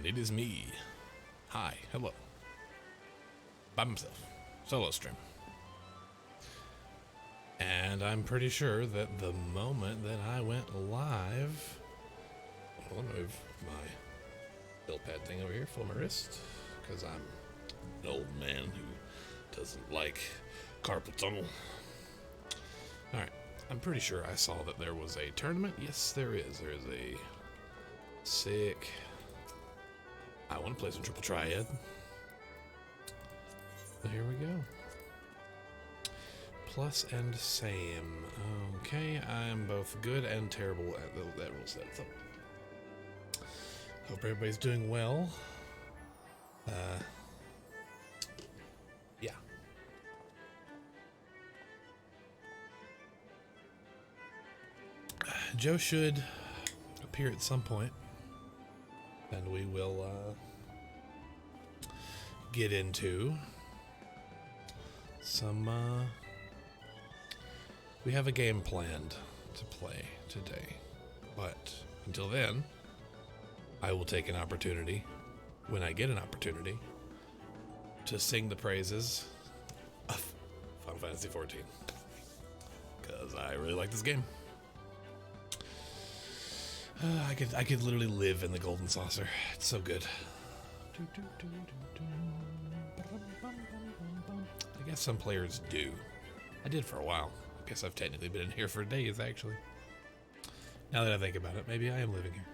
And it is me. Hi, hello. By myself. Solo stream. And I'm pretty sure that the moment that I went live... I'll move my bill pad thing over here for my wrist, because I'm an old man who doesn't like carpal tunnel. Alright, I'm pretty sure I saw that there was a tournament. Yes, there is. There is a sick... I want to play some Triple Triad. So here we go. Plus and same. Okay, I'm both good and terrible at that rule set. So hope everybody's doing well. Yeah. Joe should appear at some point, and we will get into some we have a game planned to play today, but until then I will take an opportunity, when I get an opportunity, to sing the praises of Final Fantasy 14, because I really like this game. I could literally live in the Golden Saucer. It's so good. I guess some players do. I did for a while. I guess I've technically been in here for days, actually. Now that I think about it, maybe I am living here.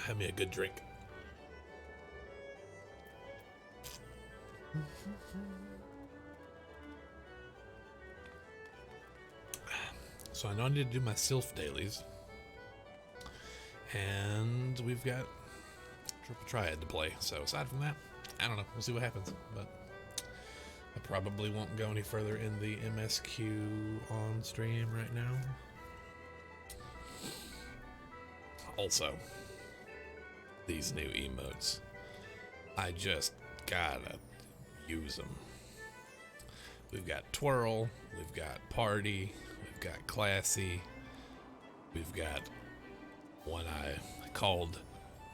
Have me a good drink. So I know I need to do my Sylph dailies, and we've got Triple Triad to play. So aside from that, I don't know. We'll see what happens. But I probably won't go any further in the MSQ on stream right now. Also, these new emotes, I just gotta use them. We've got Twirl, we've got Party, we've got Classy, we've got one I called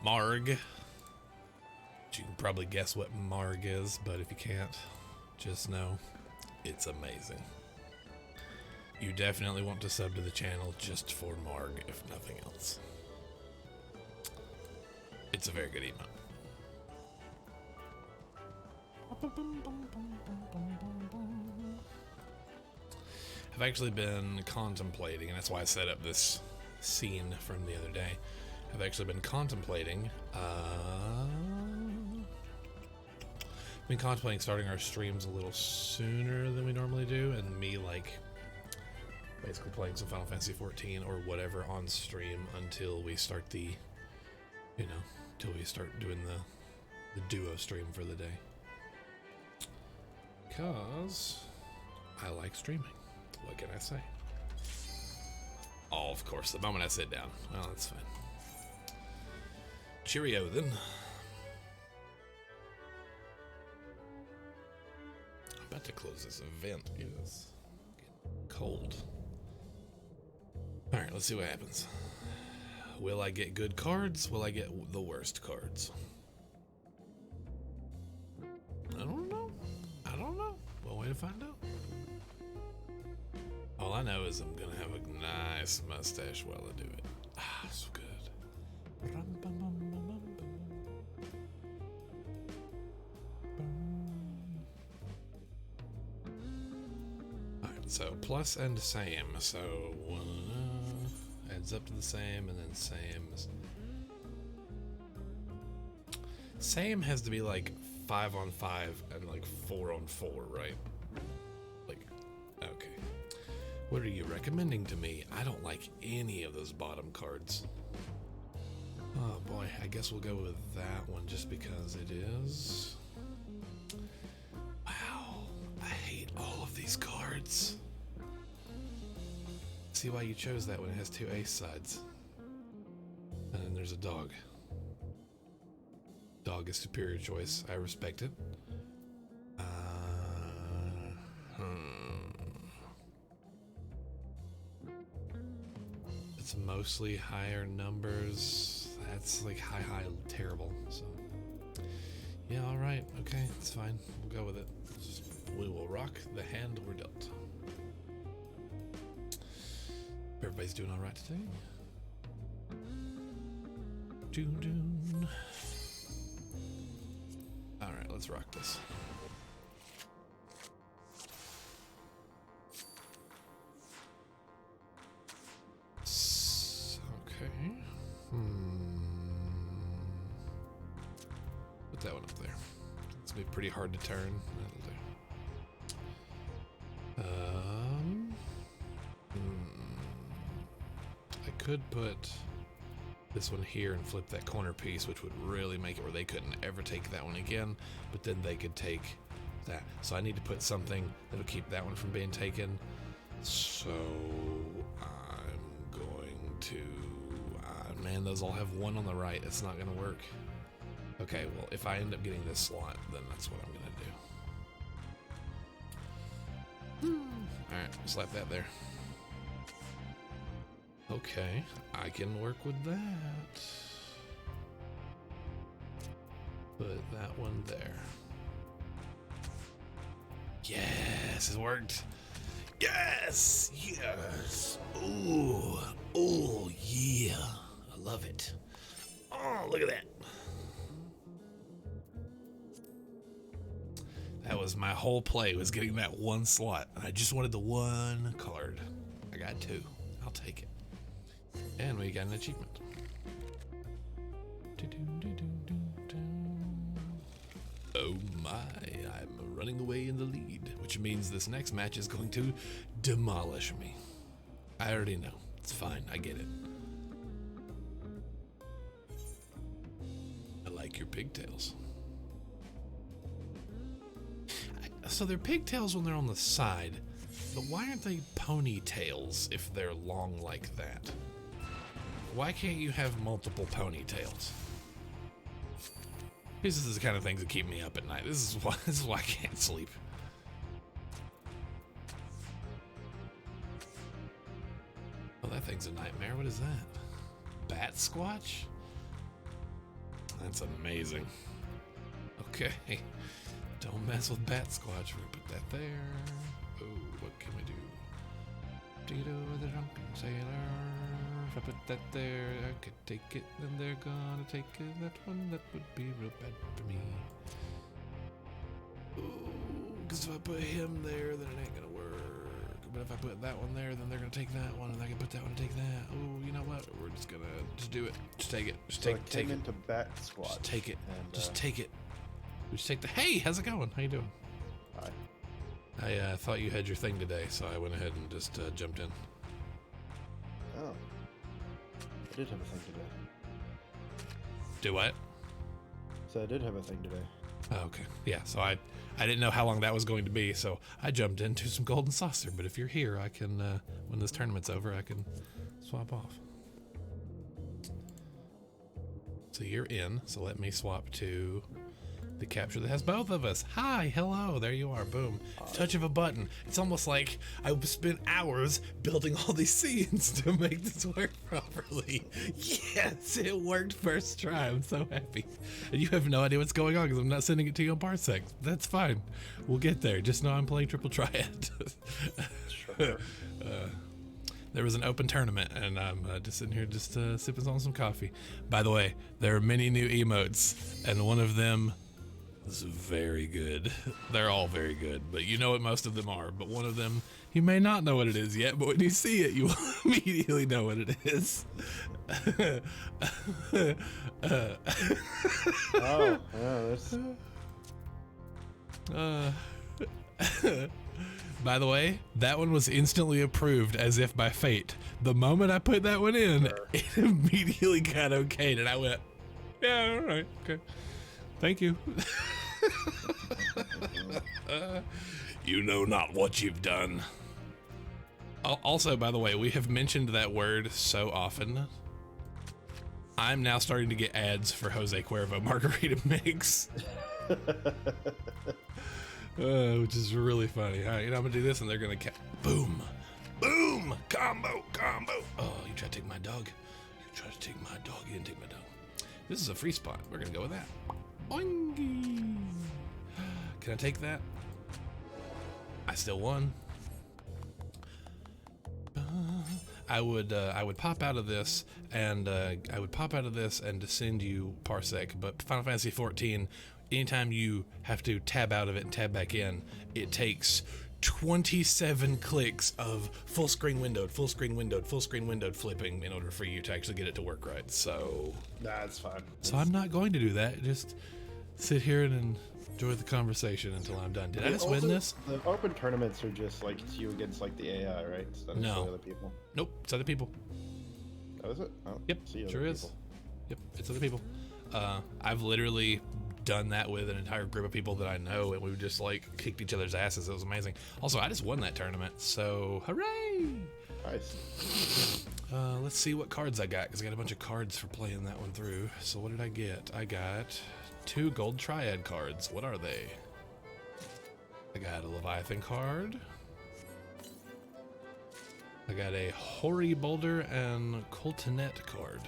Marg, which you can probably guess what Marg is, but if you can't, just know it's amazing. You definitely want to sub to the channel just for Marg, if nothing else. It's a very good emote. I've actually been contemplating, and that's why I set up this scene from the other day. I've actually been contemplating starting our streams a little sooner than we normally do, and me like basically playing some Final Fantasy 14 or whatever on stream until we start the, until we start doing the duo stream for the day. Because I like streaming. What can I say? Oh, of course, the moment I sit down. Well, that's fine. Cheerio, then. I'm about to close this event. It's getting cold. Alright, let's see what happens. Will I get good cards? Will I get the worst cards? I don't know. We'll wait to find out. All I know is I'm gonna have a nice mustache while I do it. Ah, so good. Alright, so plus and same. So one adds up to the same, and then same is... Same has to be like 5 on 5 and like 4 on 4, right? Like, okay. What are you recommending to me? I don't like any of those bottom cards. Oh boy, I guess we'll go with that one just because it is. Wow, I hate all of these cards. See why you chose that one. It has 2 ace sides. And then there's a dog. Dog is superior choice. I respect it. It's mostly higher numbers. That's like high, terrible. So, yeah, all right. Okay, it's fine. We'll go with it. We will rock the hand we're dealt. Everybody's doing all right today. Doon. All right, let's rock this. Okay. Put that one up there. It's gonna be pretty hard to turn. That'll do. I could put this one here and flip that corner piece, which would really make it where they couldn't ever take that one again, but then they could take that. So I need to put something that'll keep that one from being taken. So I'm going to, man, those all have one on the right. It's not gonna work. Okay, well, if I end up getting this slot, then that's what I'm gonna do. All right, slap that there. Okay, I can work with that. Put that one there. Yes, it worked. Yes, yes. Ooh, oh yeah, I love it. Oh, look at that. That was my whole play, was getting that one slot. I just wanted the one card. I got two. I'll take it. And we got an achievement. Oh my, I'm running away in the lead, which means this next match is going to demolish me. I already know. It's fine. I get it. I like your pigtails. So they're pigtails when they're on the side, but why aren't they ponytails if they're long like that? Why can't you have multiple ponytails? This is the kind of things that keep me up at night. This is why I can't sleep. Oh, that thing's a nightmare. What is that? Bat Squatch? That's amazing. Okay. Don't mess with Bat Squatch. We're gonna put that there. Oh, what can we do? Tito the drunken sailor. If I put that there, I could take it, then they're gonna take it. That one, that would be real bad for me. Ooh, because if I put him there, then it ain't gonna work. But if I put that one there, then they're gonna take that one, and I can put that one and take that. Oh, you know what? We're just gonna do it. Just take it. Just so take it. Into Bat Squatch. Just take it. And, just take it. We just take the. Hey, how's it going? How you doing? Hi. I thought you had your thing today, so I went ahead and just jumped in. Oh. I did have a thing today. Do what? So I did have a thing today. Oh, okay. Yeah, so I didn't know how long that was going to be, so I jumped into some golden saucer. But if you're here, I can, when this tournament's over, I can swap off. So you're in, so let me swap to the capture that has both of us. Hi, hello, there you are, boom. Touch of a button. It's almost like I spent hours building all these scenes to make this work properly. Yes, it worked first try. I'm so happy. And you have no idea what's going on because I'm not sending it to you on Parsec. That's fine. We'll get there. Just know I'm playing Triple Triad. Sure. There was an open tournament, and I'm just sitting here just sipping on some coffee. By the way, there are many new emotes, and one of them is very good. They're all very good, but you know what most of them are. But one of them, you may not know what it is yet, but when you see it, you will immediately know what it is. Oh, yeah, that's... By the way, that one was instantly approved as if by fate. The moment I put that one in, it immediately got okayed, and I went, yeah, all right, okay. Thank you. You know not what you've done. Also, by the way, we have mentioned that word so often. I'm now starting to get ads for Jose Cuervo Margarita Mix. Which is really funny. All right, you know, I'm gonna do this and they're gonna boom. Boom! Boom! Combo! Combo! Oh, you try to take my dog. You try to take my dog. You didn't take my dog. This is a free spot. We're going to go with that. Boingy! Can I take that? I still won. I would pop out of this and descend you Parsec, but Final Fantasy 14, anytime you have to tab out of it and tab back in, it takes 27 clicks of full screen windowed, full screen windowed, full screen windowed flipping in order for you to actually get it to work right. So That's fine. so I'm not going to do that. Just sit here and enjoy the conversation until I'm done. Did I just win this? The open tournaments are just like it's you against like the AI, right? Instead of No. the other people. Nope, it's other people. Oh, is it? Oh, Yep, see other sure is. people. Yep, it's other people. I've literally done that with an entire group of people that I know, and we've just like kicked each other's asses. It was amazing. Also, I just won that tournament, so hooray! Nice. Let's see what cards I got, because I got a bunch of cards for playing that one through. So what did I get? I got 2 gold triad cards. What are they? I got a Leviathan card. I got a Hoary Boulder and Coltonet card.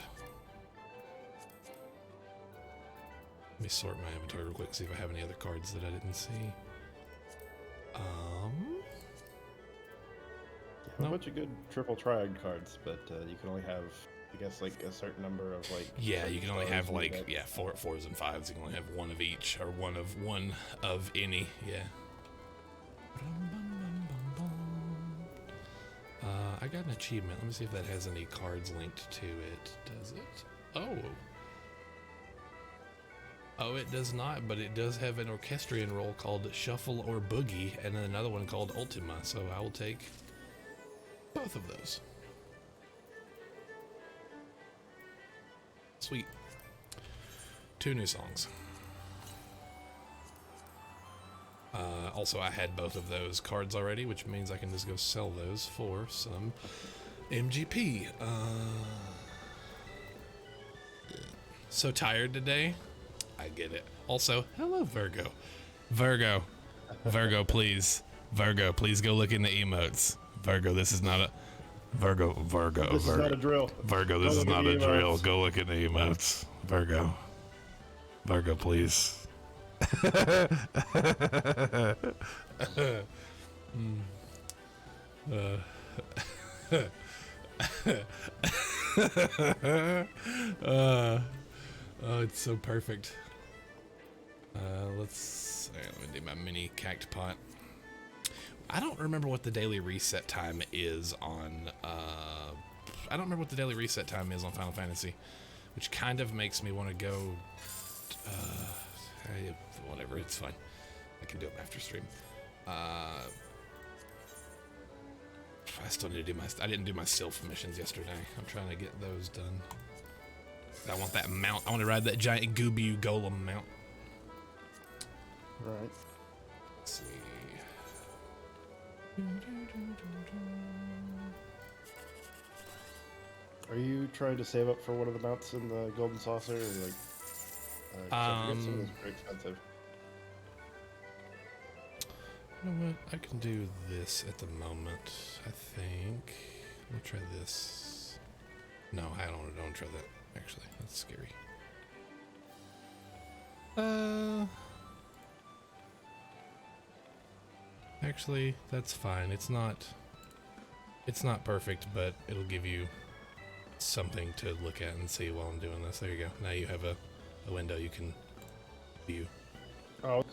Let me sort my inventory real quick, see if I have any other cards that I didn't see. You have Nope. a bunch of good triple triad cards, but you can only have, I guess, like a certain number of like. Yeah, you can only stars have in like, your deck. yeah, fours and fives. You can only have one of each, or one of any, yeah. I got an achievement. Let me see if that has any cards linked to it. Does it? Oh, it does not, but it does have an orchestrion role called Shuffle or Boogie, and then another one called Ultima, so I will take both of those. Sweet. 2 new songs. Also, I had both of those cards already, which means I can just go sell those for some MGP. So tired today. I get it. Also, hello, Virgo. Virgo, please. Virgo, please go look in the emotes. Virgo, this is not a... Virgo. This is not a drill. Virgo, this Go is look at not the a drill. emotes. Go look in the emotes. Virgo, please. Oh, it's so perfect. Let me do my mini cact pot. I don't remember what the daily reset time is on. I don't remember what the daily reset time is on Final Fantasy, which kind of makes me want to go. Whatever, it's fine. I can do it after stream. I still need to do I didn't do my Sylph missions yesterday. I'm trying to get those done. I want that mount. I want to ride that giant Gooby Golem mount. Right. Let's see. Are you trying to save up for one of the mounts in the Golden Saucer, or like? 'Cause I forget some of those are pretty expensive. You know what? I can do this at the moment. I think. Let me try this. No, I don't try that. Actually, that's scary. Actually, that's fine. It's not perfect, but it'll give you something to look at and see while I'm doing this. There you go. Now you have a window you can view. Oh, I was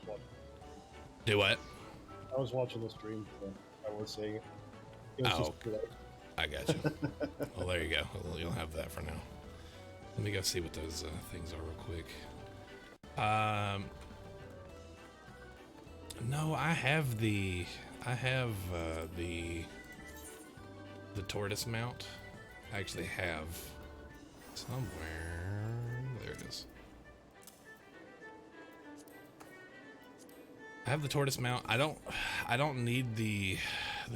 watching. Do what? I was watching the stream. So I was seeing it. It was Oh. just good. I got you. Well, there you go. Well, you'll have that for now. Let me go see what those things are real quick. No, I have the tortoise mount. I actually have somewhere. There it is. I have the tortoise mount. I don't need the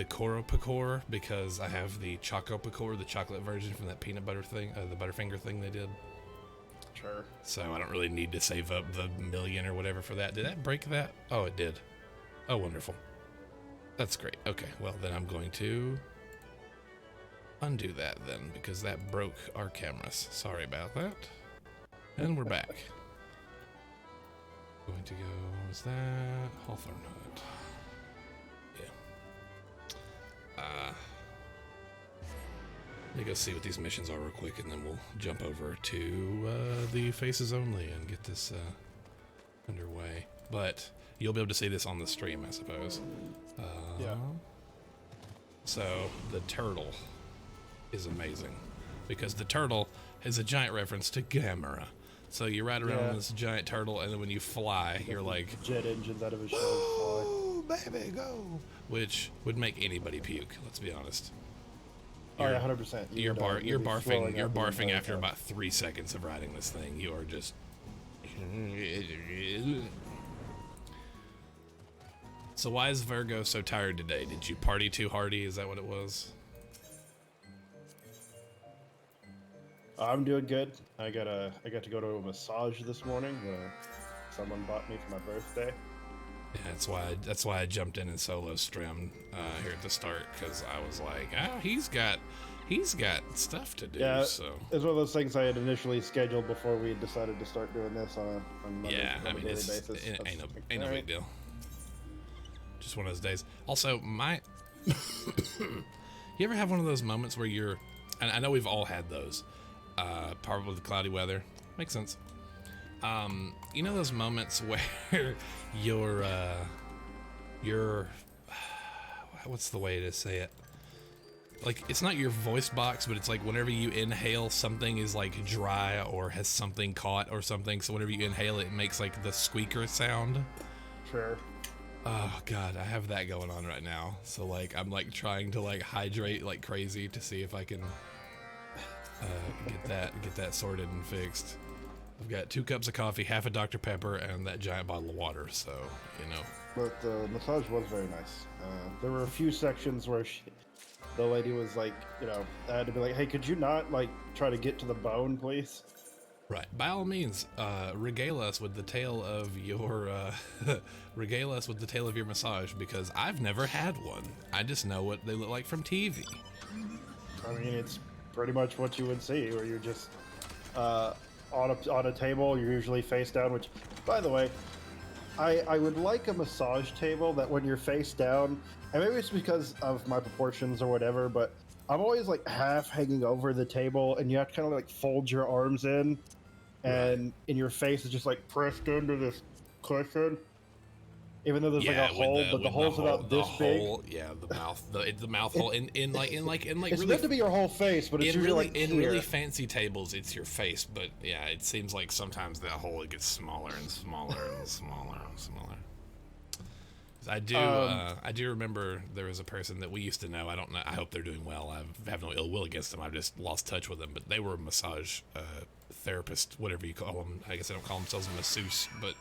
Koro Pakor because I have the Choco Pakor, the chocolate version from that peanut butter thing, the Butterfinger thing they did. Sure. So I don't really need to save up the million or whatever for that. Did that break that? Oh, it did. Oh, wonderful. That's great. Okay, well then I'm going to undo that then, because that broke our cameras. Sorry about that. And we're back. Going to go, was that Hawthorne Hut? Yeah. Let me go see what these missions are real quick, and then we'll jump over to the Faces Only and get this underway. But you'll be able to see this on the stream, I suppose. Yeah. So the turtle is amazing, because the turtle is a giant reference to Gamera. So you ride around on this giant turtle, and then when you fly, you're like, jet engines out of his shell. "Oh, baby, go!" Which would make anybody puke. Let's be honest. Oh yeah, 100%. You're barfing after about 3 seconds of riding this thing. You are just. So why is Virgo so tired today? Did you party too hardy? Is that what it was? I'm doing good. I got to go to a massage this morning. Someone bought me for my birthday. Yeah, that's why I jumped in and solo streamed here at the start, because I was like, he's got stuff to do. Yeah, so it's one of those things I had initially scheduled before we decided to start doing this on a daily basis. It ain't no big deal. Just one of those days. Also, you ever have one of those moments where you're, and I know we've all had those, probably the cloudy weather, makes sense. You know those moments where you're what's the way to say it? Like, it's not your voice box, but it's like whenever you inhale, something is like dry or has something caught or something. So whenever you inhale, it makes like the squeaker sound. Sure. Oh God, I have that going on right now. So like, I'm like trying to like hydrate like crazy to see if I can get that sorted and fixed. I've got 2 cups of coffee, half a Dr. Pepper, and that giant bottle of water. So But the massage was very nice. There were a few sections where the lady was like, I had to be like, hey, could you not like try to get to the bone, please? Right. By all means, regale us with the tale of your massage, because I've never had one. I just know what they look like from TV. I mean, it's pretty much what you would see, where you're just on a table. You're usually face down. Which, by the way, I would like a massage table that when you're face down, and maybe it's because of my proportions or whatever, but I'm always like half hanging over the table, and you have to kind of like fold your arms in. And in your face is just like pressed into this cushion, even though there's like a hole, but the hole's about this big. Yeah, the mouth hole in like it's really, meant to be your whole face, but it's usually really fancy tables, it's your face. But yeah, it seems like sometimes that hole gets smaller and smaller and smaller and smaller. I do remember there was a person that we used to know. I don't know. I hope they're doing well. I have no ill will against them. I've just lost touch with them. But they were a massage therapist, whatever you call them. I guess they don't call themselves a masseuse, but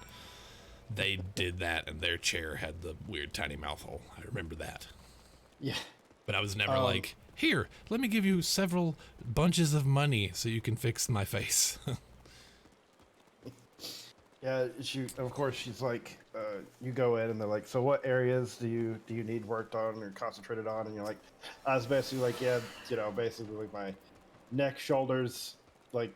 they did that, and their chair had the weird tiny mouth hole. I remember that. Yeah. But I was never like, here, let me give you several bunches of money so you can fix my face. Yeah, she's like, you go in and they're like, so what areas do you need worked on or concentrated on? And you're like, I was basically like, basically like my neck, shoulders, like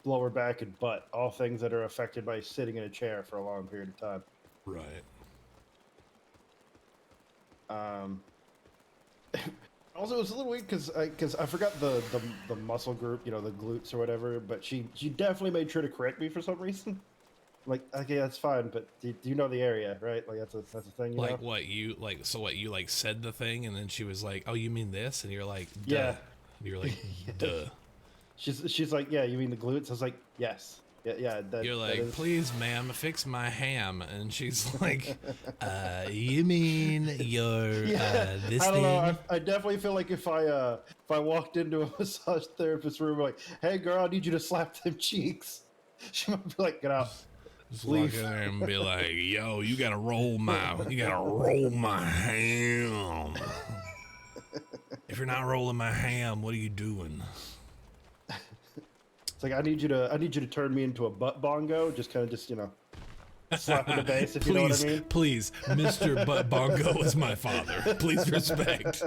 lower back and butt, all things that are affected by sitting in a chair for a long period of time. Right. Also, it was a little weird because I forgot the muscle group, the glutes or whatever, but she definitely made sure to correct me for some reason. Like, okay, that's fine, but do you know the area, right? Like, that's a thing, you know? What, you said the thing, and then she was like, oh, you mean this? And you're like, duh. Yeah. You're like, duh. She's like, yeah, you mean the glutes? I was like, yes. Yeah, you're like, please, ma'am, fix my ham. And she's like, you mean your, this I don't thing? know, I definitely feel like if I walked into a massage therapist room, like, hey, girl, I need you to slap them cheeks. She might be like, get out. Just walk in there and be like, yo, you gotta roll my ham. If you're not rolling my ham, what are you doing? It's like, I need you to turn me into a butt bongo, just slap in the face, if you know what I mean. Please, Mr. Butt Bongo is my father. Please respect.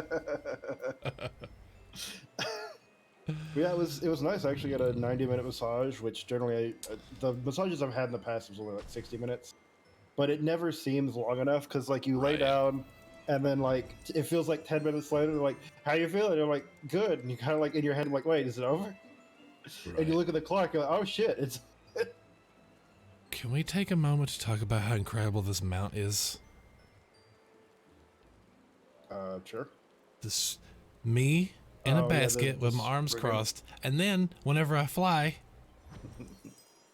Yeah, it was nice. I actually got a 90-minute massage, which generally the massages I've had in the past was only like 60 minutes, but it never seems long enough because like you lay Right. down and then like it feels like 10 minutes later, they're like, how you feeling? And I'm like, good. And you kind of like in your head, I'm like, wait, is it over? And you Right. look at the clock, you're like, oh shit, it's Can we take a moment to talk about how incredible this mount is? sure. This me in a Oh yeah, basket with my this arms friggin' crossed, and then whenever I fly,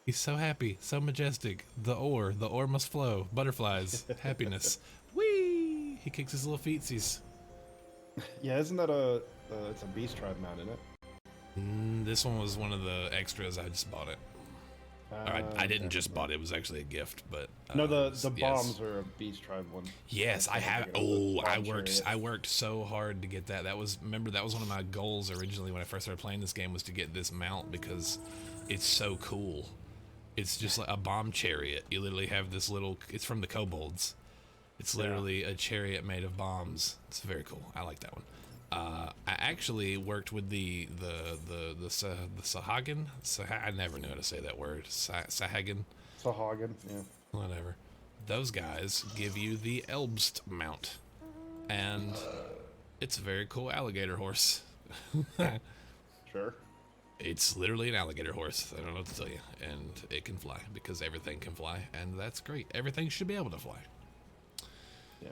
he's so happy, so majestic. The oar must flow. Butterflies, happiness. Whee! He kicks his little feetsies. Yeah, isn't that a it's a beast tribe mount, isn't it? This one was one of the extras. I just bought it. Or I didn't Okay. just bought it. It was actually a gift, but No, the yes. bombs are a beast tribe one. Yes, I I'm have. thinking of the Oh, I bomb worked. chariot. I worked so hard to get that. Remember that was one of my goals originally when I first started playing this game was to get this mount because it's so cool. It's just like a bomb chariot. You literally have this little. It's from the kobolds. It's literally a chariot made of bombs. It's very cool. I like that one. I actually worked with the Sahagin. I never knew how to say that word. Sahagin. Sahagin, yeah. Whatever. Those guys give you the Elbst mount, and it's a very cool alligator horse. Sure. It's literally an alligator horse. I don't know what to tell you, and it can fly because everything can fly, and that's great. Everything should be able to fly. Yeah.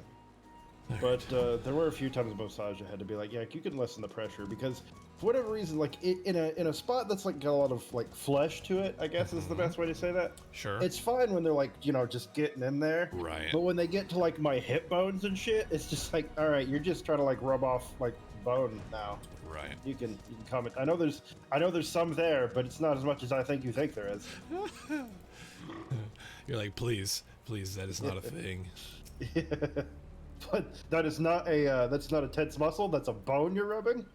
All But right. there were a few times in massage I had to be like, yeah, you can lessen the pressure because for whatever reason, like in a spot that's like got a lot of like flesh to it, I guess is the best way to say that. Sure. It's fine when they're like, just getting in there. Right. But when they get to like my hip bones and shit, it's just like, all right, you're just trying to like rub off like bone now. Right. You can comment. I know there's some there, but it's not as much as I think you think there is. You're like, please, that is not a thing. But that's not a tense muscle. That's a bone you're rubbing.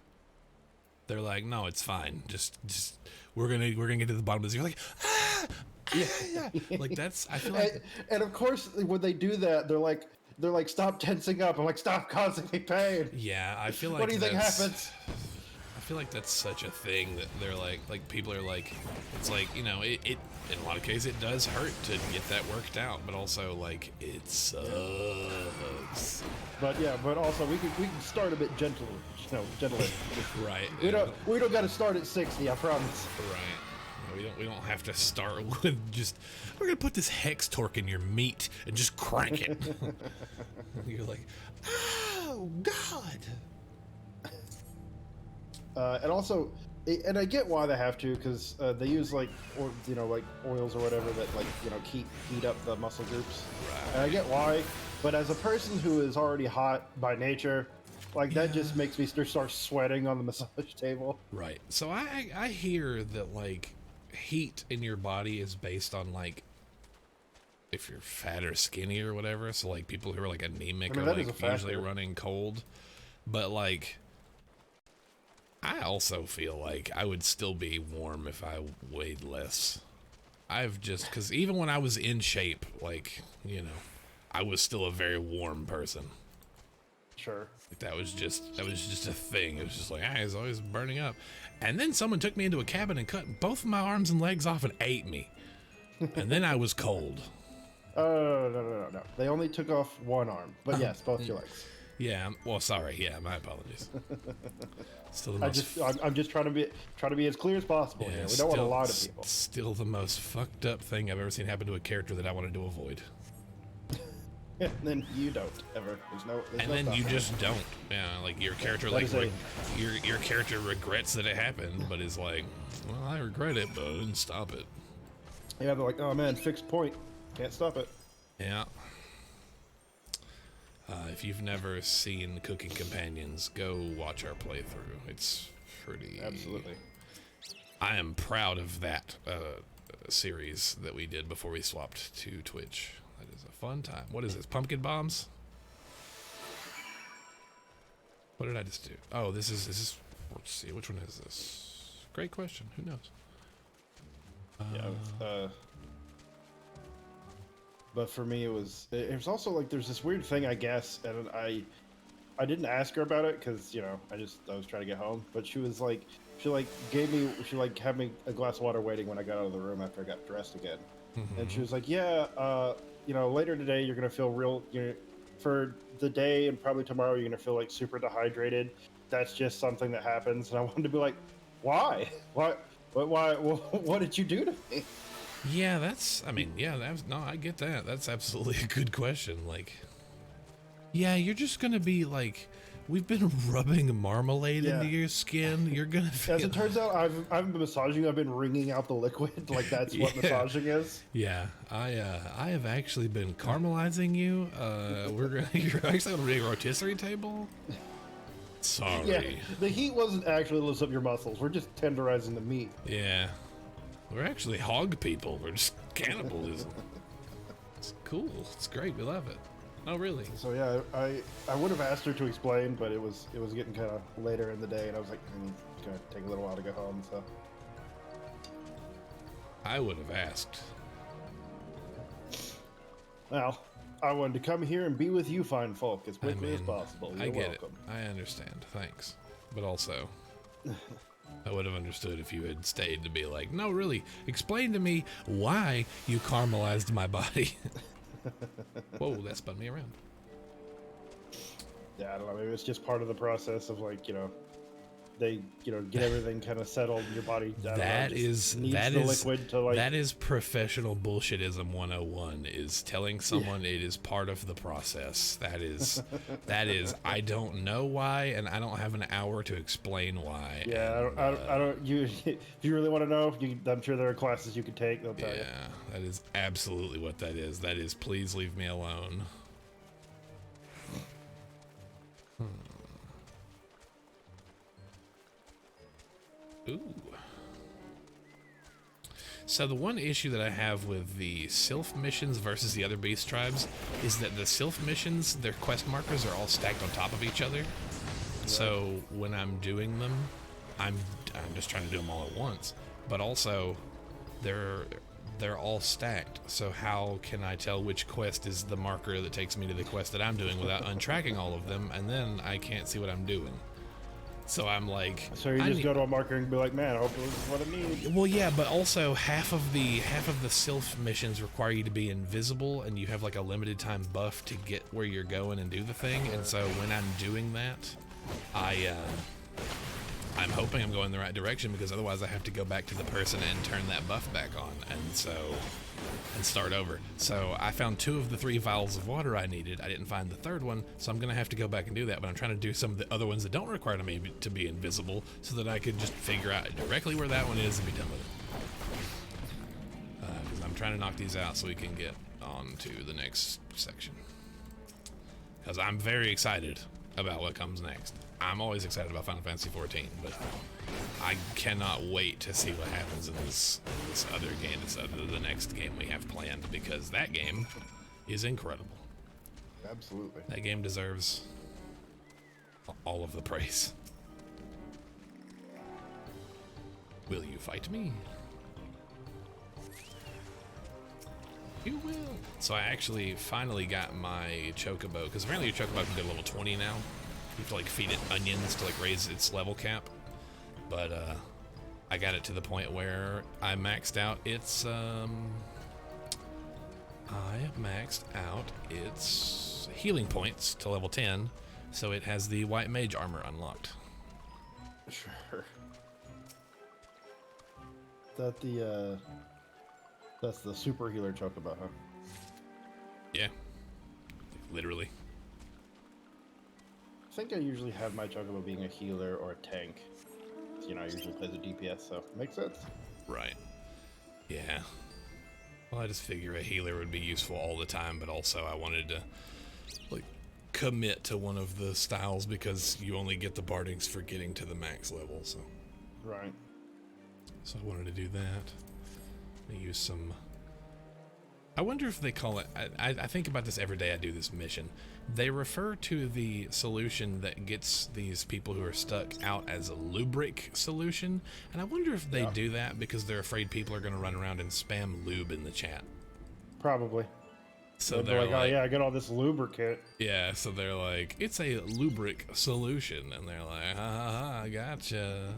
They're like, no, it's fine. Just we're gonna get to the bottom of this. You're like, ah, ah, yeah. Like that's. I feel like And of course, when they do that, they're like, stop tensing up. I'm like, stop causing me pain. yeah. I feel like What do you think that's. happens? I feel like that's such a thing that they're like people are like, it's like it in a lot of cases it does hurt to get that worked out, but also like it sucks. But also we can start a bit gentler, gentler. Right. We don't got to start at 60. I promise. Right. We don't have to start with just we're gonna put this hex torque in your meat and just crank it. You're like, oh God. And also, and I get why they have to, because they use like oils or whatever that like heat up the muscle groups. Right. And I get why, but as a person who is already hot by nature, like that just makes me start sweating on the massage table. Right. So I hear that like heat in your body is based on like if you're fat or skinny or whatever. So like people who are like anemic are that is like a factor. usually running cold. But like I also feel like I would still be warm if I weighed less. Because even when I was in shape, like, I was still a very warm person. Sure. Like that was just a thing. It was just like, he's always burning up. And then someone took me into a cabin and cut both of my arms and legs off and ate me. And then I was cold. Oh no. They only took off one arm, but yes, both your legs. Yeah, well, sorry. Yeah, my apologies. Still the most. I'm just trying to be as clear as possible here. We don't want to lie to people. Still the most fucked up thing I've ever seen happen to a character that I wanted to avoid. And then you don't ever. There's no Then you stopping. just don't. Yeah, like your character, That is your character regrets that it happened, but is like, well, I regret it, but I didn't stop it. Yeah, they're like, oh man, fixed point. Can't stop it. Yeah. If you've never seen Cooking Companions, go watch our playthrough. It's pretty. Absolutely. I am proud of that series that we did before we swapped to Twitch. That is a fun time. What is this? Pumpkin bombs? What did I just do? Oh, this is. Let's see. Which one is this? Great question. Who knows? Yeah. But for me, it was also like there's this weird thing, I guess, and I didn't ask her about it because I was trying to get home. But she was like, she like gave me, she like had me a glass of water waiting when I got out of the room after I got dressed again, and she was like, "Yeah, you know, later today you're gonna feel real. For the day and probably tomorrow you're gonna feel like super dehydrated. That's just something that happens." And I wanted to be like, "Why? What? Why? What did you do to me?" Yeah, that's, I mean, yeah, that's, no, I get that. That's absolutely a good question. Like, yeah, you're just gonna be like, we've been rubbing marmalade into your skin. You're gonna feel. As it turns out, I've been massaging. I've been wringing out the liquid. Like that's what massaging is. Yeah, I have actually been caramelizing you. You're actually on a rotisserie table. Sorry. Yeah, the heat wasn't actually lifts up your muscles. We're just tenderizing the meat. Yeah, we're actually hog people. We're just cannibalism. It's cool. It's great. We love it. Oh, really? So yeah, I would have asked her to explain, but it was getting kind of later in the day, and I was like, it's gonna take a little while to get home. So I would have asked. well, I wanted to come here and be with you, fine folk, as quickly as possible. You're I get welcome. it. I understand. Thanks. But also, I would have understood if you had stayed to be like, no, really, explain to me why you caramelized my body. Whoa, that spun me around. Yeah, I don't know. Maybe it's just part of the process of like, they get everything kind of settled in your body. That is liquid to like. That is professional bullshitism 101, is telling someone it is part of the process. That is I don't know why, and I don't have an hour to explain why. Yeah, and, I don't. If you really want to know, I'm sure there are classes you could take. They'll tell you. Yeah, that is absolutely what that is. That is, please leave me alone. Ooh. So the one issue that I have with the Sylph missions versus the other beast tribes is that the Sylph missions, their quest markers are all stacked on top of each other. Right. So when I'm doing them, I'm just trying to do them all at once. But also, they're all stacked. So how can I tell which quest is the marker that takes me to the quest that I'm doing without untracking all of them? And then I can't see what I'm doing. So I'm like, so you just go to a marker and be like, man, I hope this is what I need. Well, yeah, but also half of the Sylph missions require you to be invisible, and you have like a limited time buff to get where you're going and do the thing. And so when I'm doing that, I'm hoping I'm going the right direction, because otherwise I have to go back to the person and turn that buff back on, and start over. So I found 2 of the 3 vials of water I needed. I didn't find the 3rd one, so I'm gonna have to go back and do that. But I'm trying to do some of the other ones that don't require me to be invisible, so that I could just figure out directly where that one is and be done with it. Because I'm trying to knock these out so we can get on to the next section. Because I'm very excited about what comes next. I'm always excited about Final Fantasy 14, but I cannot wait to see what happens in this other game, the next game we have planned, because that game is incredible. Absolutely. That game deserves all of the praise. Will you fight me? You will. So I actually finally got my Chocobo, because apparently your Chocobo can go level 20 now. You have to like feed it onions to like raise its level cap. But I got it to the point where I maxed out its healing points to level 10, so it has the white mage armor unlocked. Sure. That's the super healer Chocobo, huh? Yeah. Literally. I think I usually have my Chocobo being a healer or a tank. I usually play the DPS, so makes sense. Right. Yeah. Well, I just figure a healer would be useful all the time, but also I wanted to like commit to one of the styles, because you only get the bardings for getting to the max level, so. Right. So I wanted to do that. I use some. I wonder if they call it. I think about this every day I do this mission. They refer to the solution that gets these people who are stuck out as a lubric solution, and I wonder if they do that because they're afraid people are going to run around and spam lube in the chat. Probably. So they're like, oh yeah, I got all this lubricant. Yeah, so they're like, it's a lubric solution, and they're like, ha ha ha, gotcha.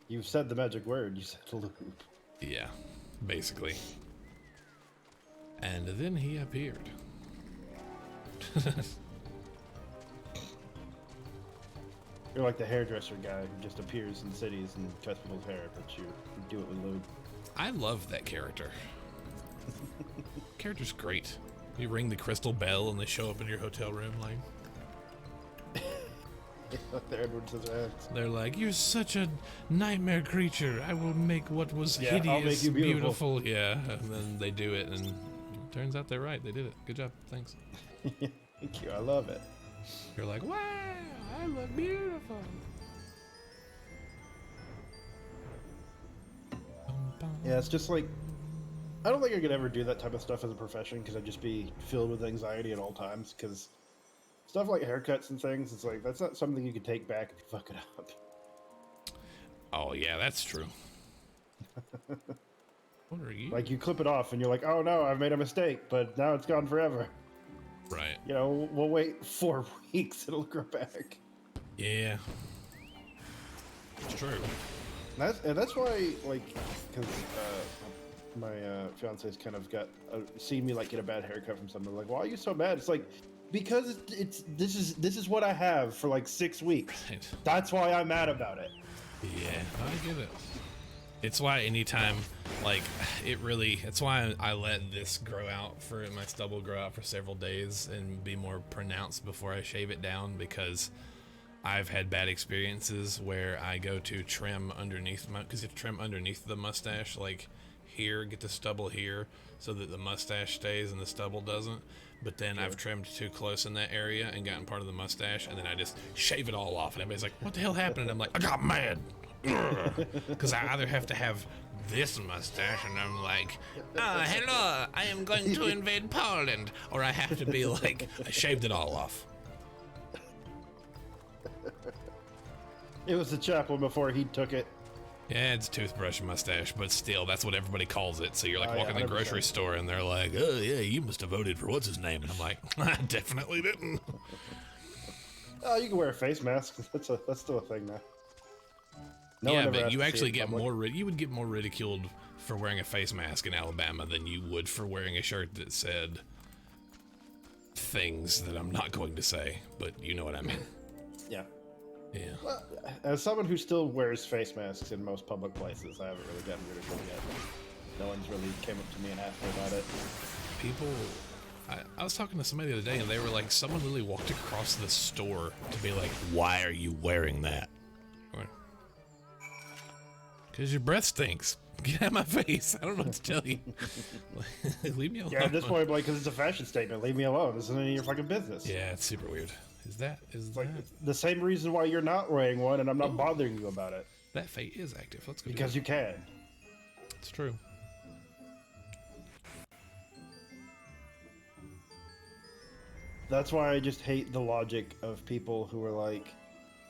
You said the magic word. You said loop. Yeah, basically. And then he appeared. You're like the hairdresser guy who just appears in cities and cuts people's hair, but you do it with lube. I love that character. Character's great. You ring the crystal bell and they show up in your hotel room like... They're Edward Scissorhands. They're like, you're such a nightmare creature. I will make what was hideous I'll make you beautiful. Yeah, and then they do it, and it turns out they're right. They did it. Good job. Thanks. Thank you. I love it. You're like, wow, I look beautiful. Yeah, it's just like, I don't think I could ever do that type of stuff as a profession because I'd just be filled with anxiety at all times. Because stuff like haircuts and things, it's like, that's not something you can take back if you fuck it up. Oh, yeah, that's true. What are you? Like, you clip it off and you're like, oh no, I've made a mistake, but now it's gone forever. Right. You know, we'll wait 4 weeks, it'll grow back. Yeah. It's true. And that's why, like, because my fiance's kind of got seen me like get a bad haircut from someone. Like, why are you so mad? It's like, because this is what I have for like 6 weeks. Right. That's why I'm mad about it. Yeah, I get it. It's why anytime, like, it's why I let this grow out my stubble grow out for several days and be more pronounced before I shave it down, because I've had bad experiences where I go to trim underneath because you have to trim underneath the mustache, like here, get the stubble here so that the mustache stays and the stubble doesn't. But then I've trimmed too close in that area and gotten part of the mustache, and then I just shave it all off. And everybody's like, what the hell happened? And I'm like, I got mad. Because I either have to have this mustache and I'm like, hello, I am going to invade Poland. Or I have to be like, I shaved it all off. It was the chaplain before he took it. Yeah, it's a toothbrush mustache, but still, that's what everybody calls it. So you're like walking yeah, in the grocery store and they're like, oh yeah, you must have voted for what's his name. And I'm like, I definitely didn't. Oh, you can wear a face mask. That's still a thing now. Yeah, but you actually get you would get more ridiculed for wearing a face mask in Alabama than you would for wearing a shirt that said things that I'm not going to say, but you know what I mean. Yeah. Yeah. Well, as someone who still wears face masks in most public places, I haven't really gotten ridiculed yet. No one's really came up to me and asked me about it. People, I was talking to somebody the other day and they were like, someone really walked across the store to be like, why are you wearing that? Because your breath stinks. Get out of my face. I don't know what to tell you. Leave me alone. Yeah, at this point, like, because it's a fashion statement. Leave me alone. This isn't any of your fucking business. Yeah, it's super weird. Is that like the same reason why you're not wearing one, and I'm not bothering you about it? That fate is active. Let's go. Because you can. It's true. That's why I just hate the logic of people who are like,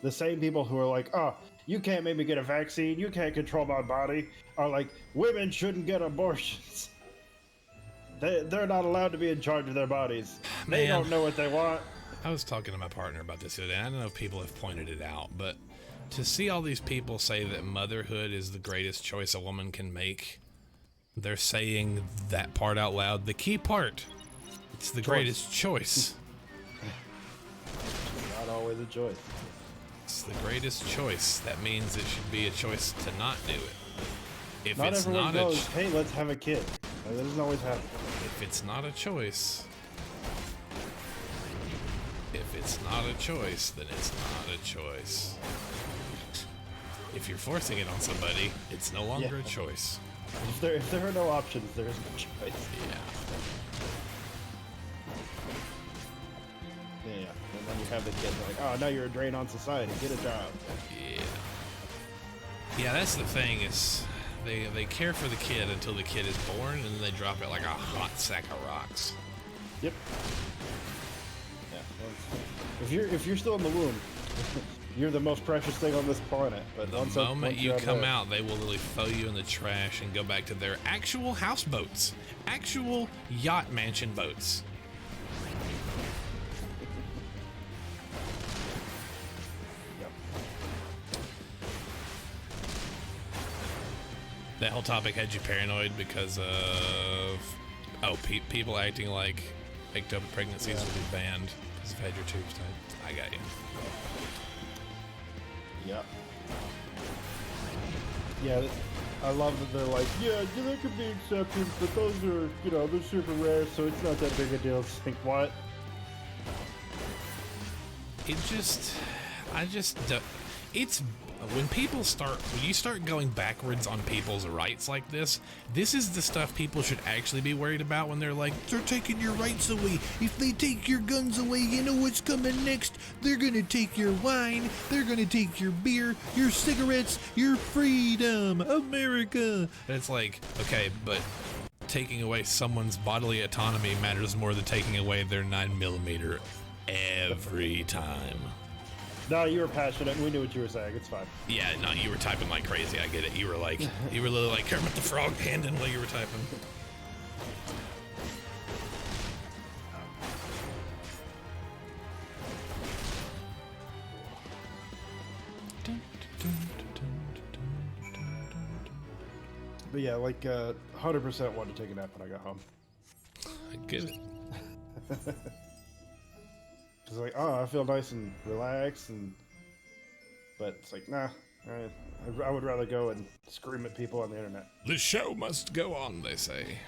the same people who are like, oh, you can't make me get a vaccine, you can't control my body, are like, women shouldn't get abortions. They're not allowed to be in charge of their bodies. Man, they don't know what they want. I was talking to my partner about this the other day. I don't know if people have pointed it out, but to see all these people say that motherhood is the greatest choice a woman can make, they're saying that part out loud. The key part, it's the greatest choice. Not always a choice. It's the greatest choice. That means it should be a choice to not do it. If not it's everyone not goes, hey, let's have a kid. That doesn't always happen. If it's not a choice, then it's not a choice. If you're forcing it on somebody, it's no longer a choice. If there are no options, there is no choice. Yeah. And then you have the kid like, oh, now you're a drain on society. Get a job. Yeah, that's the thing is they care for the kid until the kid is born, and then they drop it like a hot sack of rocks. Yep. Yeah. If you're still in the womb, you're the most precious thing on this planet. But the moment you come out, they will literally throw you in the trash and go back to their actual houseboats, actual yacht mansion boats. That whole topic had you paranoid because of people acting like ectopic pregnancies will be banned because you've had your tubes tied. I got you. Yeah. Yeah, I love that they're like, yeah, there could be exceptions, but those are, you know, they're super rare, so it's not that big a deal. Just think, what? It's when you start going backwards on people's rights like this is the stuff people should actually be worried about when they're like, they're taking your rights away. If they take your guns away, you know what's coming next? They're gonna take your wine, they're gonna take your beer, your cigarettes, your freedom, America. And it's like, okay, but taking away someone's bodily autonomy matters more than taking away their 9mm every time. No, you were passionate, and we knew what you were saying. It's fine. Yeah, no, you were typing like crazy. I get it. You were literally like Kermit the Frog handing while you were typing. But yeah, like 100% wanted to take a nap when I got home. I get it. It's like, oh, I feel nice and relaxed, but it's like, nah, I would rather go and scream at people on the internet. The show must go on, they say.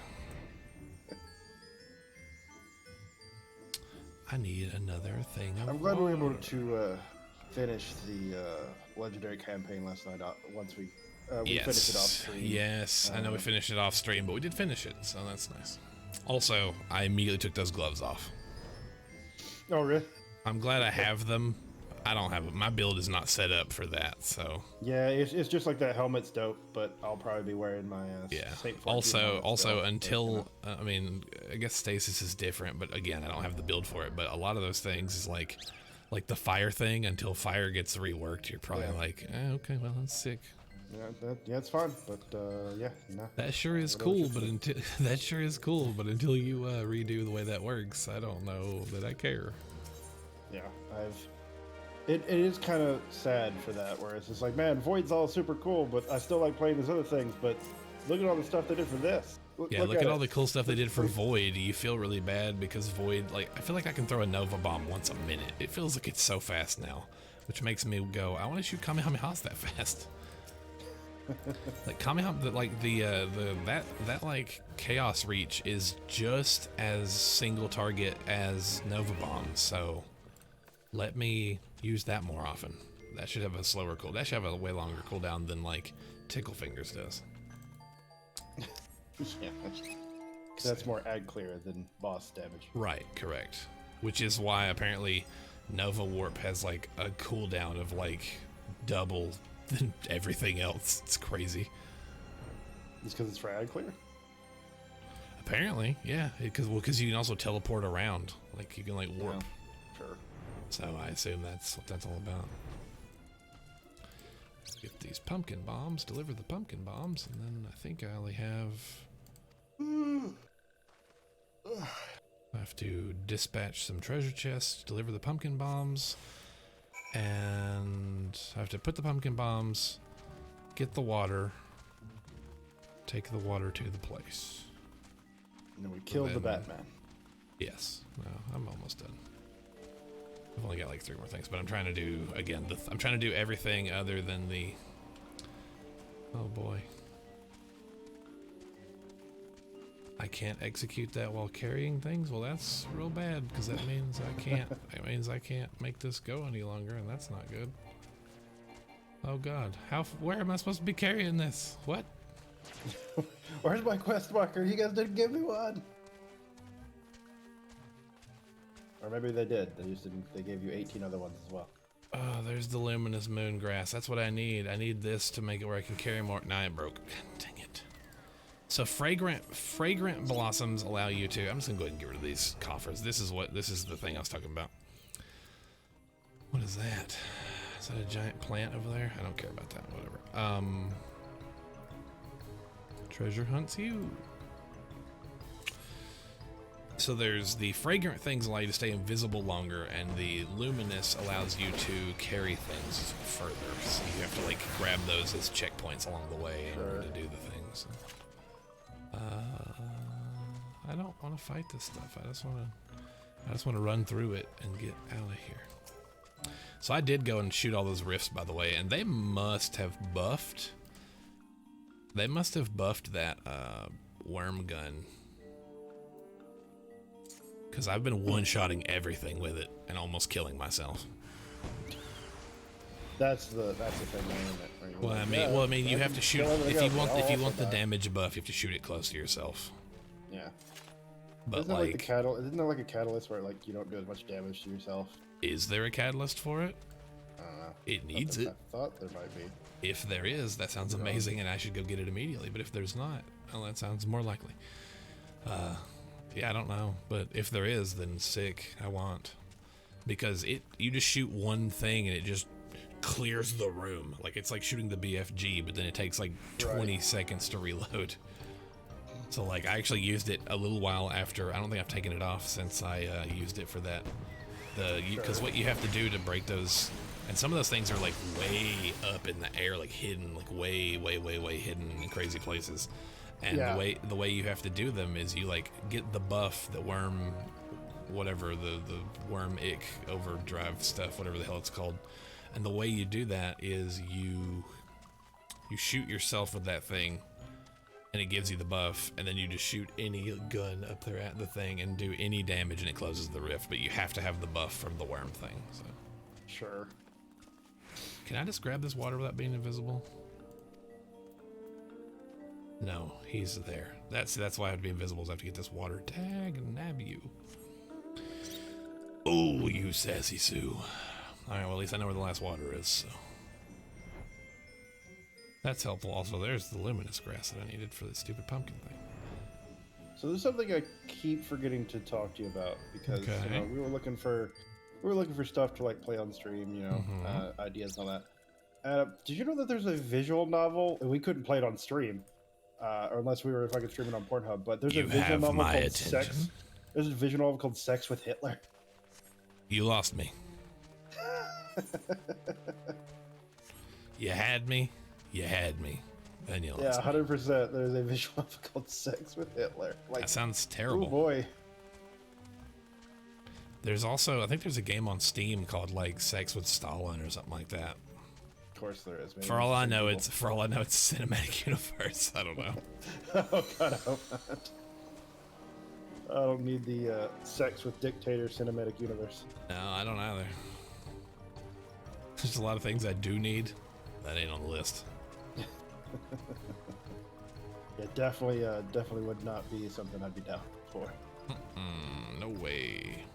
I need another thing. I'm glad we were able to finish the legendary campaign last night. Once we finished it off stream. Yes, I know we finished it off stream, but we did finish it, so that's nice. Also, I immediately took those gloves off. Oh, really? I'm glad I have them. I don't have them. My build is not set up for that, so. Yeah, it's just like that helmet's dope, but I'll probably be wearing my Saint 14 Also until I mean, I guess stasis is different, but again, I don't have the build for it. But a lot of those things is like the fire thing. Until fire gets reworked, you're probably like, okay, well, that's sick. Yeah, it's fine, but yeah, no. That sure is cool, but until until you redo the way that works, I don't know that I care. Yeah, it is kind of sad for that, where it's just like, man, Void's all super cool, but I still like playing these other things, but look at all the stuff they did for this. Look at all the cool stuff they did for Void. You feel really bad because Void, like, I feel like I can throw a Nova Bomb once a minute. It feels like it's so fast now, which makes me go, I want to shoot Kamehamehas that fast. Like Kamehameha, like that like chaos reach is just as single target as Nova Bomb, so let me use that more often. That should have a slower cool. That should have a way longer cooldown than like Tickle Fingers does. Yeah, that's more ag clear than boss damage. Right, correct. Which is why apparently Nova Warp has like a cooldown of like double than everything else. It's crazy. It's because it's for ag clear? Apparently, yeah. Because you can also teleport around. Like you can like warp. Yeah, sure. So I assume that's what that's all about. Let's get these pumpkin bombs, deliver the pumpkin bombs, and then I think I only have... I have to dispatch some treasure chests, deliver the pumpkin bombs, and I have to put the pumpkin bombs, get the water, take the water to the place. And then we killed the Batman. Yes. No, I'm almost done. I've only got like 3 more things, but I'm trying to do, again, I'm trying to do everything other than the... Oh boy. I can't execute that while carrying things? Well, that's real bad, because that means I can't, make this go any longer, and that's not good. Oh god. Where am I supposed to be carrying this? What? Where's my quest marker? You guys didn't give me one! Or maybe they did. They just didn't. They gave you 18 other ones as well. Oh, there's the luminous moon grass. That's what I need. I need this to make it where I can carry more. Nah, it broke. God, dang it. So fragrant blossoms allow you to. I'm just gonna go ahead and get rid of these coffers. This is the thing I was talking about. What is that? Is that a giant plant over there? I don't care about that. Whatever. Treasure hunts you. So So there's the fragrant things allow you to stay invisible longer, and the luminous allows you to carry things further. So you have to like grab those as checkpoints along the way in order to do the things. I don't want to fight this stuff. I just want to run through it and get out of here. So I did go and shoot all those rifts, by the way, and they must have buffed. They must have buffed that worm gun. Because I've been one-shotting everything with it and almost killing myself. That's the thing, isn't it? Well, I mean, you have to shoot if you want the damage buff. You have to shoot it close to yourself. Yeah. But isn't there like a catalyst where like you don't do as much damage to yourself? Is there a catalyst for it? I don't know. It needs it. I thought there might be. If there is, that sounds amazing, and I should go get it immediately. But if there's not, well, that sounds more likely. Yeah, I don't know, but if there is, then sick. I want, because you just shoot one thing and it just clears the room. Like it's like shooting the BFG, but then it takes like 20 seconds to reload. So like I actually used it a little while after. I don't think I've taken it off since I used it for that. Because what you have to do to break those, and some of those things are like way up in the air, like hidden, like way hidden in crazy places. And the way you have to do them is you like get the buff, the worm, whatever, the worm ick overdrive stuff, whatever the hell it's called. And the way you do that is you shoot yourself with that thing, and it gives you the buff, and then you just shoot any gun up there at the thing and do any damage, and it closes the rift. But you have to have the buff from the worm thing. So. Sure. Can I just grab this water without being invisible? No, he's there. That's why I have to be invisible, is I have to get this water tag and nab you. Oh, you sassy Sue. Alright, well at least I know where the last water is, so. That's helpful. Also, there's the luminous grass that I needed for the stupid pumpkin thing. So there's something I keep forgetting to talk to you about, because you know, we were looking for stuff to like play on stream, you know, ideas and all that. Did you know that there's a visual novel, and we couldn't play it on stream? Or unless we were fucking streaming on Pornhub, but there's a visual novel called Sex. There's a visual novel called Sex with Hitler. You lost me. You had me. You had me. Then you lost me. 100%. There's a visual novel called Sex with Hitler. Like, that sounds terrible. Oh boy. There's also, I think there's a game on Steam called like Sex with Stalin or something like that. Of course there is. Maybe for all I know, it's cinematic universe. I don't know. Oh god, I hope not. I don't need the sex with dictator cinematic universe. No, I don't either. There's a lot of things I do need. That ain't on the list. Yeah, definitely would not be something I'd be down for. No way.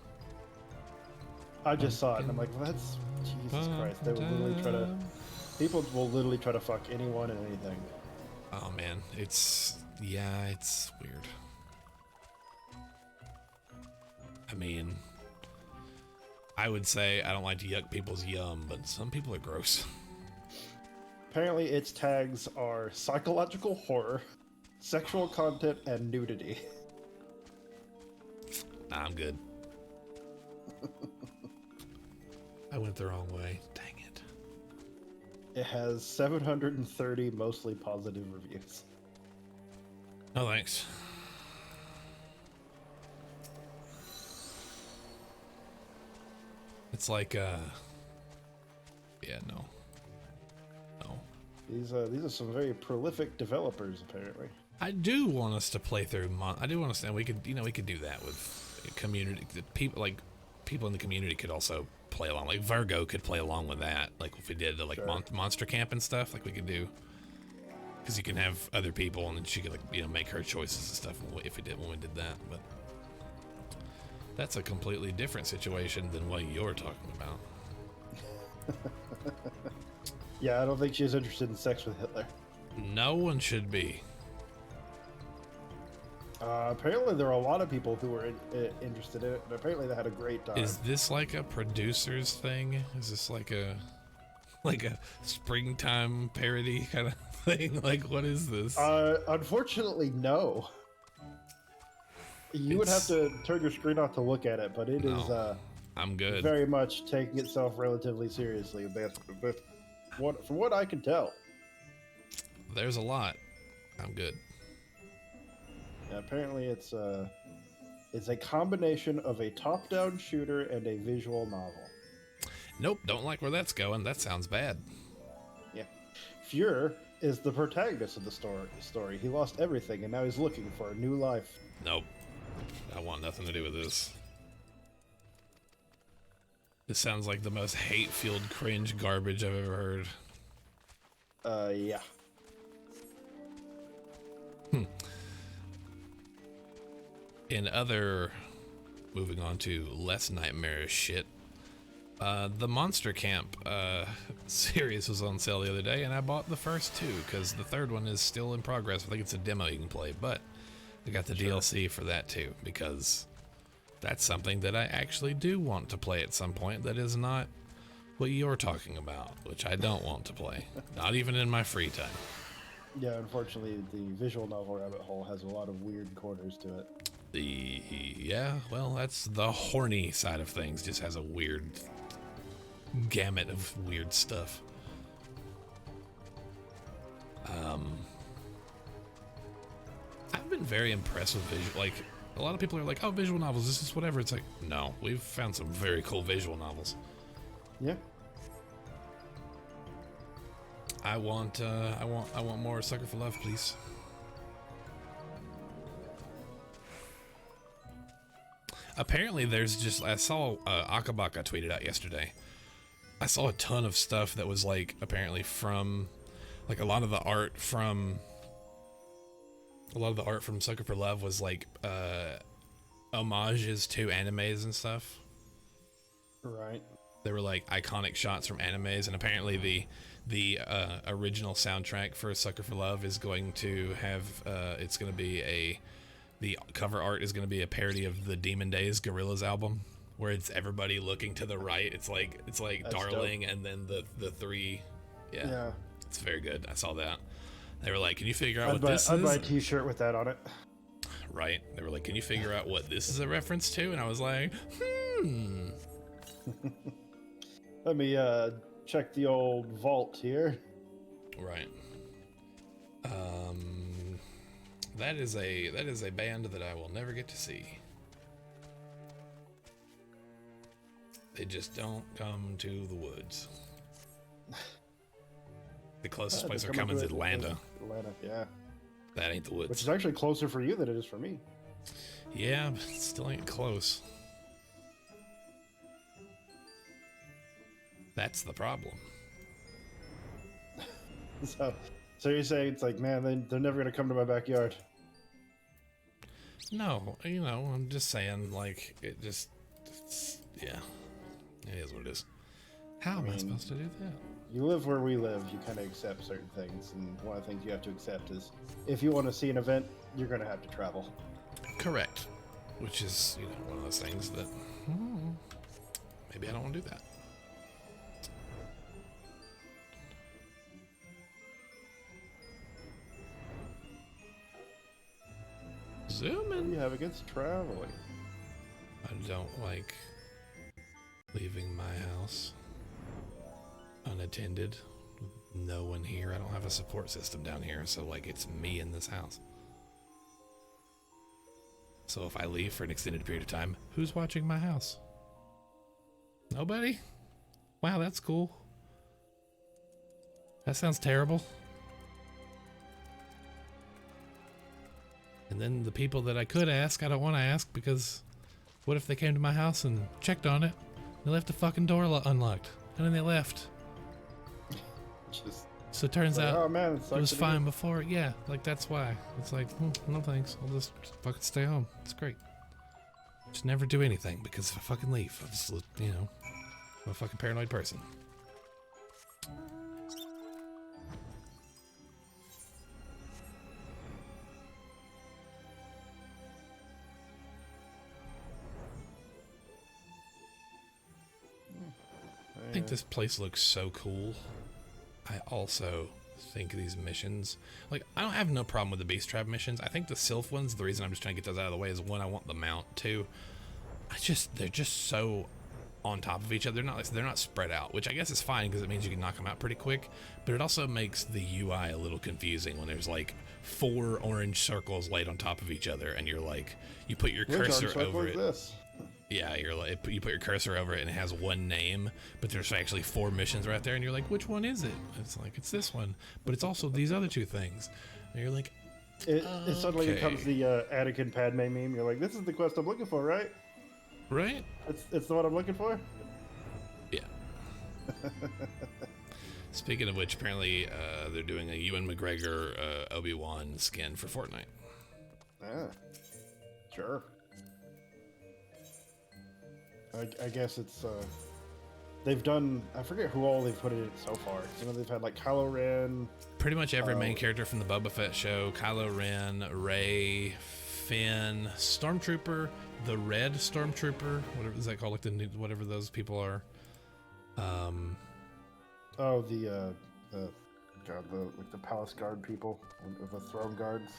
I just saw it and I'm like, well, that's Jesus Christ. They will literally try to. People will literally try to fuck anyone and anything. Oh man, it's weird. I mean, I would say I don't like to yuck people's yum, but some people are gross. Apparently its tags are psychological horror, sexual content, and nudity. Nah, I'm good. I went the wrong way. Dang it. It has 730 mostly positive reviews. No thanks. It's like yeah, no. These are some very prolific developers, apparently. I do want us to play through. I do want to. And we could do that with community. People in the community could also play along. Like Virgo could play along with that. Like if we did the monster camp and stuff, like we could do. Because you can have other people, and then she could make her choices and stuff. If we did when we did that, but that's a completely different situation than what you're talking about. Yeah, I don't think she's interested in sex with Hitler. No one should be. Apparently there are a lot of people who were interested in it, and apparently they had a great time. Is this like a producer's thing? Is this like a springtime parody kind of thing? Like, what is this? Unfortunately, no. You would have to turn your screen off to look at it, but it is I'm good. very much taking itself relatively seriously. From what I can tell. There's a lot. I'm good. Yeah, apparently, it's a combination of a top-down shooter and a visual novel. Nope, don't like where that's going. That sounds bad. Yeah, Fuhrer is the protagonist of the story. He lost everything, and now he's looking for a new life. Nope, I want nothing to do with this. This sounds like the most hate-fueled cringe garbage I've ever heard. Yeah. In other, moving on to less nightmarish shit, the Monster Camp series was on sale the other day, and I bought the first two because the third one is still in progress. I think it's a demo you can play, but I got the DLC for that too because that's something that I actually do want to play at some point that is not what you're talking about, which I don't want to play, not even in my free time. Yeah, unfortunately, the visual novel rabbit hole has a lot of weird corners to it. Yeah, well, that's the horny side of things, just has a weird gamut of weird stuff. I've been very impressed with visual, like, a lot of people are like, oh, visual novels, this is whatever. It's like, no, we've found some very cool visual novels. Yeah. I want more Sucker for Love, please. Apparently there's just, I saw Akabaka tweeted out yesterday. I saw a ton of stuff that was like apparently from like a lot of the art from Sucker for Love was like homages to animes and stuff. Right. They were like iconic shots from animes, and apparently the original soundtrack for Sucker for Love is going to have it's going to be the cover art is going to be a parody of the Demon Days Gorillaz album, where it's everybody looking to the right. It's like That's Darling, dope. and then the three. Yeah. It's very good. I saw that. They were like, "Can you figure out I'd buy a T-shirt with that on it. Right. They were like, "Can you figure out what this is a reference to?" And I was like, Let me check the old vault here. Right. That is a band that I will never get to see. They just don't come to the woods. The closest place they're coming is Atlanta. Atlanta, yeah. That ain't the woods. Which is actually closer for you than it is for me. Yeah, but it still ain't close. That's the problem. So you're saying it's like, man, they're never gonna come to my backyard. No, I'm just saying, like, it's yeah, it is what it is. How am I supposed to do that? You live where we live, you kind of accept certain things, and one of the things you have to accept is if you want to see an event, you're gonna have to travel. Correct. Which is, one of those things that maybe I don't want to do that. Zooming. What do you have against traveling? I don't like leaving my house unattended. No one here. I don't have a support system down here, so like it's me in this house. So if I leave for an extended period of time, who's watching my house? Nobody? Wow, that's cool. That sounds terrible. And then the people that I could ask, I don't want to ask, because what if they came to my house and checked on it? They left the fucking door unlocked, and then they left. So it turns out oh, man, it was fine before. Yeah, like that's why. It's like, no thanks. I'll just fucking stay home. It's great. Just never do anything, because if I fucking leave, I'll just, I'm a fucking paranoid person. I think this place looks so cool. I also think these missions, like, I don't have no problem with the Beast Trap missions. I think the Sylph ones, the reason I'm just trying to get those out of the way is, one, I want the mount. Two, they're just so on top of each other. They're not spread out, which I guess is fine because it means you can knock them out pretty quick, but it also makes the UI a little confusing when there's like 4 orange circles laid on top of each other, and you're like, you put your cursor over it. Yeah, you're like, you put your cursor over it and it has one name, but there's actually 4 missions right there, and you're like, which one is it? It's like, it's this one, but it's also these other 2 things. And you're like, it suddenly becomes the Anakin Padme meme. You're like, this is the quest I'm looking for, right? Right? It's the one I'm looking for? Yeah. Speaking of which, apparently they're doing a Ewan McGregor Obi-Wan skin for Fortnite. Yeah, sure. I guess it's they've done, I forget who all they've put in it so far. You know, they've had like Kylo Ren, pretty much every main character from the Boba Fett show, Kylo Ren, Rey, Finn, Stormtrooper, the Red Stormtrooper, whatever is that called, like the new, whatever those people are. The palace guard people, the throne guards.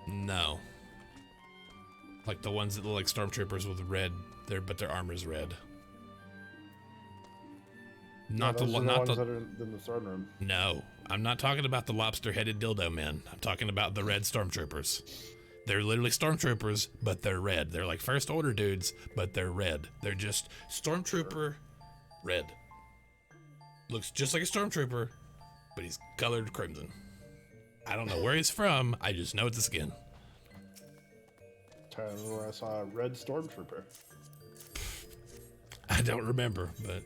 No, like the ones that look like stormtroopers with red, but their armor's red. Not the ones that are in the throne room. No, I'm not talking about the lobster-headed dildo men. I'm talking about the red stormtroopers. They're literally stormtroopers, but they're red. They're like first order dudes, but they're red. They're just stormtrooper red. Looks just like a stormtrooper, but he's colored crimson. I don't know where he's from. I just know it's a skin. Time where I saw a red stormtrooper. I don't remember, but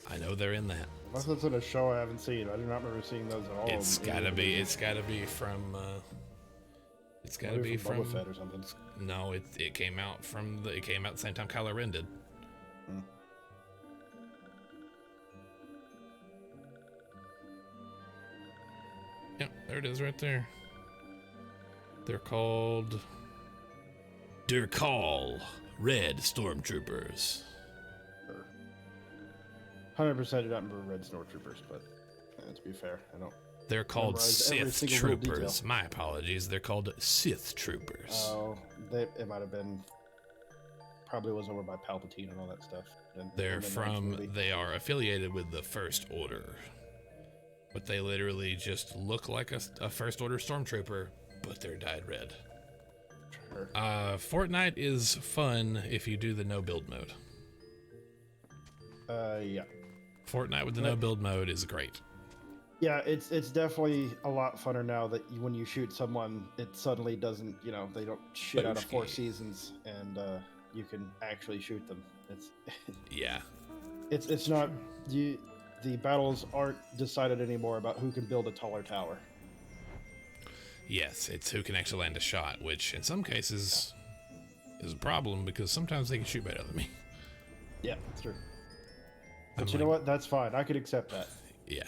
I know they're in that. Unless it's in a show I haven't seen. I do not remember seeing those at all. It's gotta be from Boba Fett or something. No, it came out at the same time Kylo Ren did. Yep, there it is right there. They're called Red Stormtroopers. 100% do not remember red stormtroopers, but to be fair, I don't. They're called Sith Troopers. My apologies. They're called Sith Troopers. Oh, it might have been. Probably was over by Palpatine and all that stuff. They are affiliated with the First Order. But they literally just look like a First Order Stormtrooper, but they're dyed red. Sure. Fortnite is fun if you do the no build mode. Yeah. Fortnite with the no build mode is great. Yeah, it's definitely a lot funner now that when you shoot someone, it suddenly doesn't, they don't shit out of 4 seasons, and you can actually shoot them. Yeah. It's not the battles aren't decided anymore about who can build a taller tower. Yes, it's who can actually land a shot, which in some cases is a problem because sometimes they can shoot better than me. Yeah, that's true. But you know what? That's fine. I could accept that. Yeah.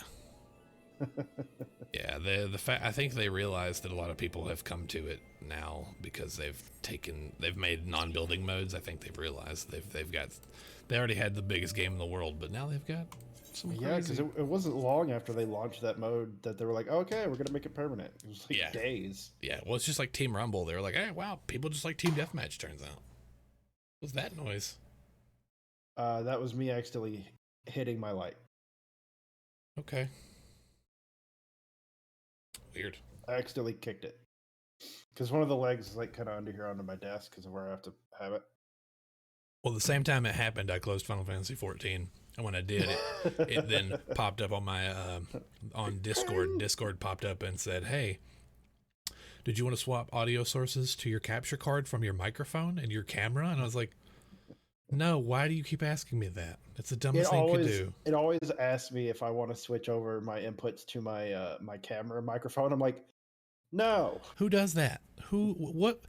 Yeah, I think they realize that a lot of people have come to it now because they've made non-building modes. I think they've realized they already had the biggest game in the world, but now they've got some crazy. Yeah, because it wasn't long after they launched that mode that they were like, okay, we're gonna make it permanent. It was like days. Yeah, well, it's just like Team Rumble. They were like, hey, wow, people just like Team Deathmatch. Turns out, what's that noise? That was me accidentally hitting my light. Okay. Weird. I accidentally kicked it because one of the legs is like kind of under here onto my desk because of where I have to have it. Well, the same time it happened, I closed Final Fantasy 14, and when I did, it then popped up on my on Discord. Discord popped up and said, "Hey, did you want to swap audio sources to your capture card from your microphone and your camera?" And I was like, "No, why do you keep asking me that? That's the dumbest thing you could do." It always asks me if I want to switch over my inputs to my my camera microphone. I'm like, no. Who does that? What?